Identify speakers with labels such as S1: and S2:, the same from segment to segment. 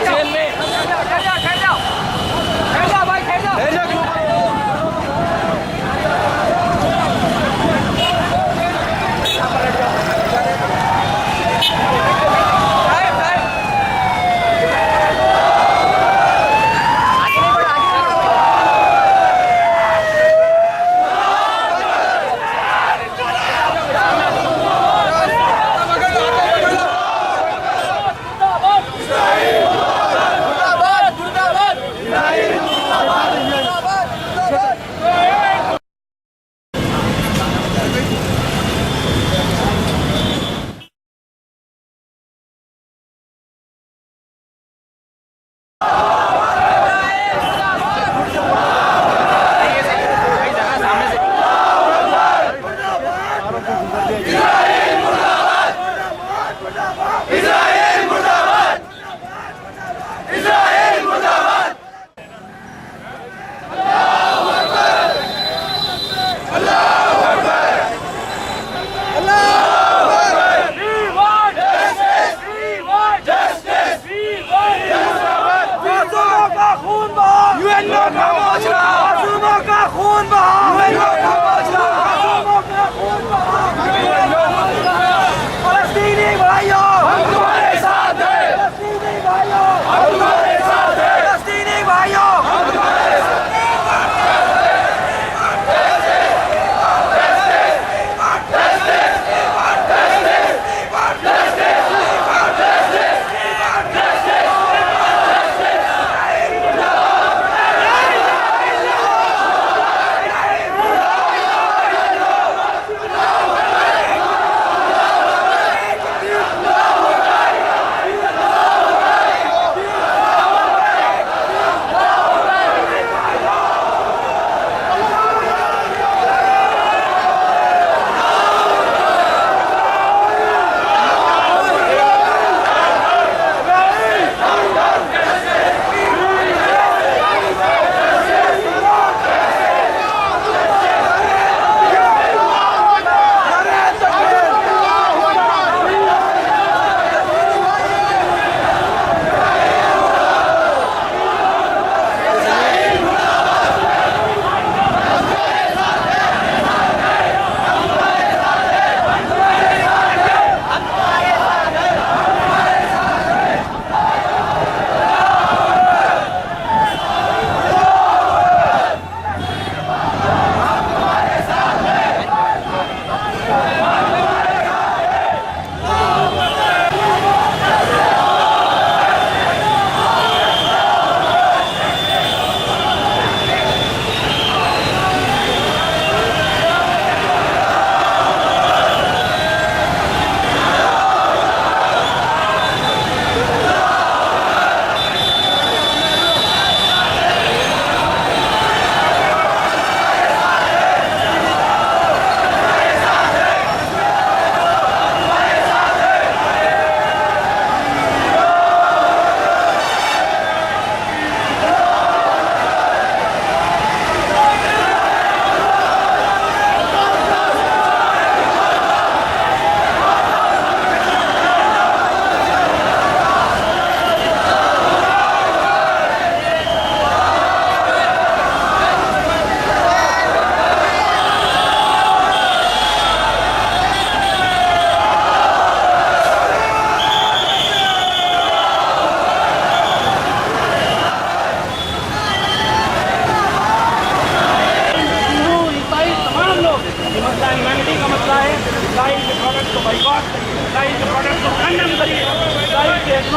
S1: Jail में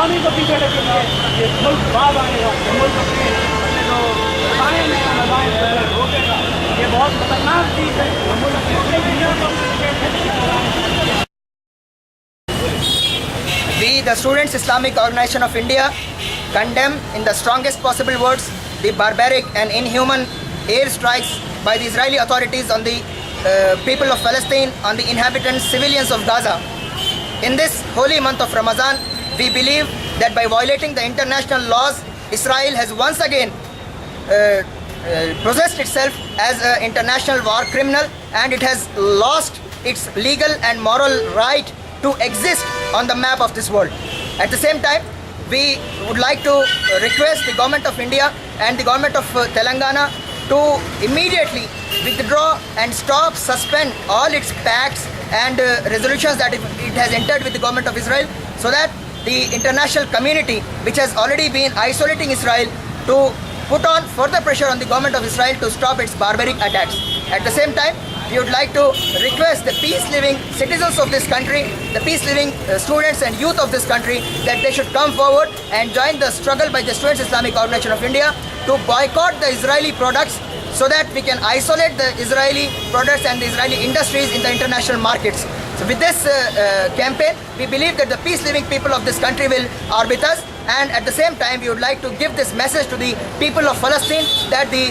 S2: economy को पीछे लेके लिए ये मुल्क बाद आएगा, मुल्क अपने जो रोकेगा। ये बहुत खतरनाक चीज़ है।
S3: We, the Students Islamic Organization of India, condemn in the strongest possible words the barbaric and inhuman airstrikes by the Israeli authorities on the people of Palestine, on the inhabitants, civilians of Gaza. In this holy month of Ramadan, we believe that by violating the international laws, Israel has once again possessed itself as an international war criminal, and it has lost its legal and moral right to exist on the map of this world. At the same time, we would like to request the government of India and the government of Telangana to immediately withdraw and stop, suspend all its pacts and resolutions that it has entered with the government of Israel, so that the international community, which has already been isolating Israel, to put on further pressure on the government of Israel to stop its barbaric attacks. At the same time, we would like to request the peace-living citizens of this country, the peace-living students and youth of this country, that they should come forward and join the struggle by the Students Islamic Organization of India to boycott the Israeli products, so that we can isolate the Israeli products and the Israeli industries in the international markets. So with this campaign, we believe that the peace-living people of this country are with us, and at the same time we would like to give this message to the people of Palestine that the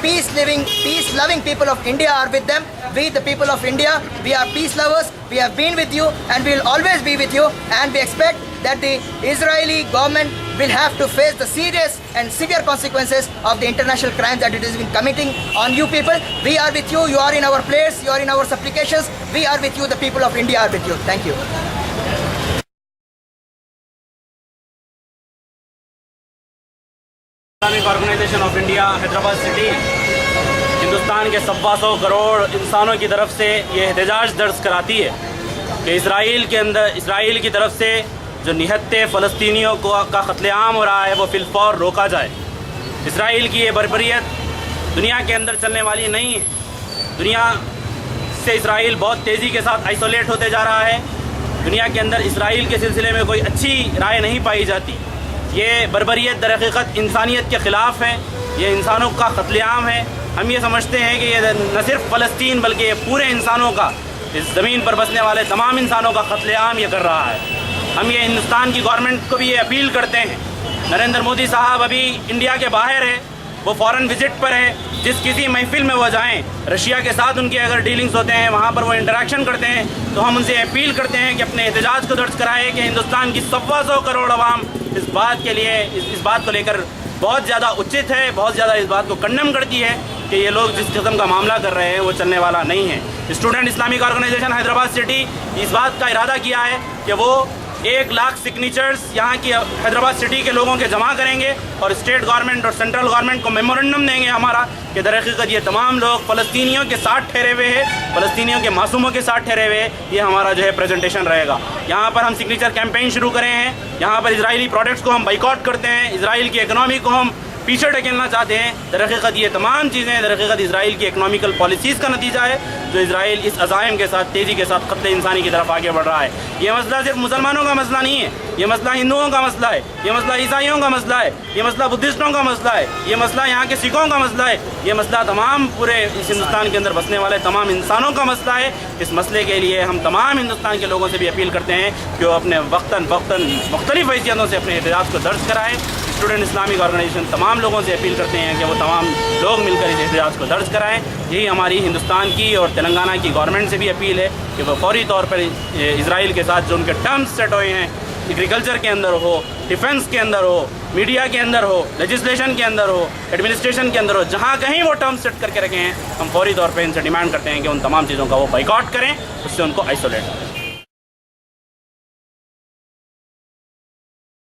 S3: peace-loving people of India are with them. We, the people of India, we are peace lovers, we have been with you and we will always be with you, and we expect that the Israeli government will have to face the serious and severe consequences of the international crimes that it has been committing on you people. We are with you, you are in our place, you are in our supplications, we are with you, the people of India are with you. Thank you.
S1: Islamic organisation of India Hyderabad city Hindustan के 125 करोड़ इंसानों की तरफ से ये एहतजाज दर्ज कराती है कि इसराइल की तरफ से जो निहत्ते फ़लस्तीनियों का कत्लेआम हो रहा है वो फिलफौर रोका जाए। इसराइल की ये बर्बरियत दुनिया के अंदर चलने वाली नहीं है। दुनिया से इसराइल बहुत तेज़ी के साथ आइसोलेट होते जा रहा है। दुनिया के अंदर इसराइल के सिलसिले में कोई अच्छी राय नहीं पाई जाती। ये बर्बरियत दर हकीकत इंसानियत के ख़िलाफ़ है, ये इंसानों का कत्लेआम है। हम ये समझते हैं कि ये न सिर्फ फ़लस्तीन बल्कि ये पूरे इंसानों का, इस ज़मीन पर बसने वाले तमाम इंसानों का कत्लेआम ये कर रहा है। हम ये हिंदुस्तान की गवर्नमेंट को भी ये अपील करते हैं। नरेंद्र मोदी साहब अभी इंडिया के बाहर है, वो फ़ॉरेन विज़िट पर है। जिस किसी महफिल में वो जाएं, रशिया के साथ उनके अगर डीलिंग्स होते हैं, वहाँ पर वो इंटरेक्शन करते हैं, तो हम उनसे अपील करते हैं कि अपने एहतजाज को दर्ज कराएं कि हिंदुस्तान की 125 करोड़ आवाम इस बात के लिए इस बात को लेकर बहुत ज़्यादा उचित है, बहुत ज़्यादा इस बात को कंडेम करती है कि ये लोग जिस किस्म का मामला कर रहे हैं वो चलने वाला नहीं है। Student Islamic organisation Hyderabad city इस बात का इरादा किया है कि वो 1 लाख सिग्नेचर्स यहाँ की हैदराबाद सिटी के लोगों के जमा करेंगे और स्टेट गवर्नमेंट और सेंट्रल गवर्नमेंट को मेमोरेंडम देंगे हमारा कि दर हकीकत ये तमाम लोग फ़लस्तीनियों के साथ ठहरे हुए हैं, फ़लस्तीनियों के मासूमों के साथ ठहरे हुए हैं। ये हमारा जो है प्रेजेंटेशन रहेगा। यहाँ पर हम सिग्नेचर कैंपेन शुरू करे हैं। यहाँ पर इजरायली प्रोडक्ट्स को हम बाइकआउट करते हैं, इजराइल की इकनॉमी को हम पीछे ढकेलना चाहते हैं। दर हकीकत ये तमाम चीज़ें दर हकीकत इजराइल की इकनॉमिकल पॉलिसीज़ का नतीजा है, जो इजराइल इस अज़ाइम के साथ तेज़ी के साथ क़त्ल इंसानी की तरफ आगे बढ़ रहा है। ये मसला सिर्फ मुसलमानों का मसला नहीं है, ये मसला हिंदुओं का मसला है, ये मसला ईसाइयों का मसला है, ये मसला बुद्धिस्टों का मसला है, ये मसला यहाँ के सिखों का मसला है, ये मसला तमाम पूरे इस हिंदुस्तान के अंदर बसने वाले तमाम इंसानों का मसला है। इस मसले के लिए हम तमाम हिंदुस्तान के लोगों से भी अपील करते हैं कि वो अपने वक्तन मुख्तलिफ़ हैसियतों से अपने एहतजाज को दर्ज कराएँ। स्टूडेंट इस्लामिक ऑर्गेनाइजेशन तमाम लोगों से अपील करते हैं कि वो तमाम लोग मिलकर इस एहतजाज को दर्ज कराएं। यही हमारी हिंदुस्तान की और तेलंगाना की गवर्नमेंट से भी अपील है कि वो फौरी तौर पर इजराइल के साथ जो उनके टर्म्स सेट हुए हैं, एग्रीकल्चर के अंदर हो, डिफेंस के अंदर हो, मीडिया के अंदर हो, लेजिस्लेशन के अंदर हो, एडमिनिस्ट्रेशन के अंदर हो, जहाँ कहीं वो टर्म्स सेट करके रखे हैं, हम फौरी तौर पर इनसे डिमांड करते हैं कि उन तमाम चीज़ों का वो बाइकआउट करें, उससे उनको आइसोलेट करें।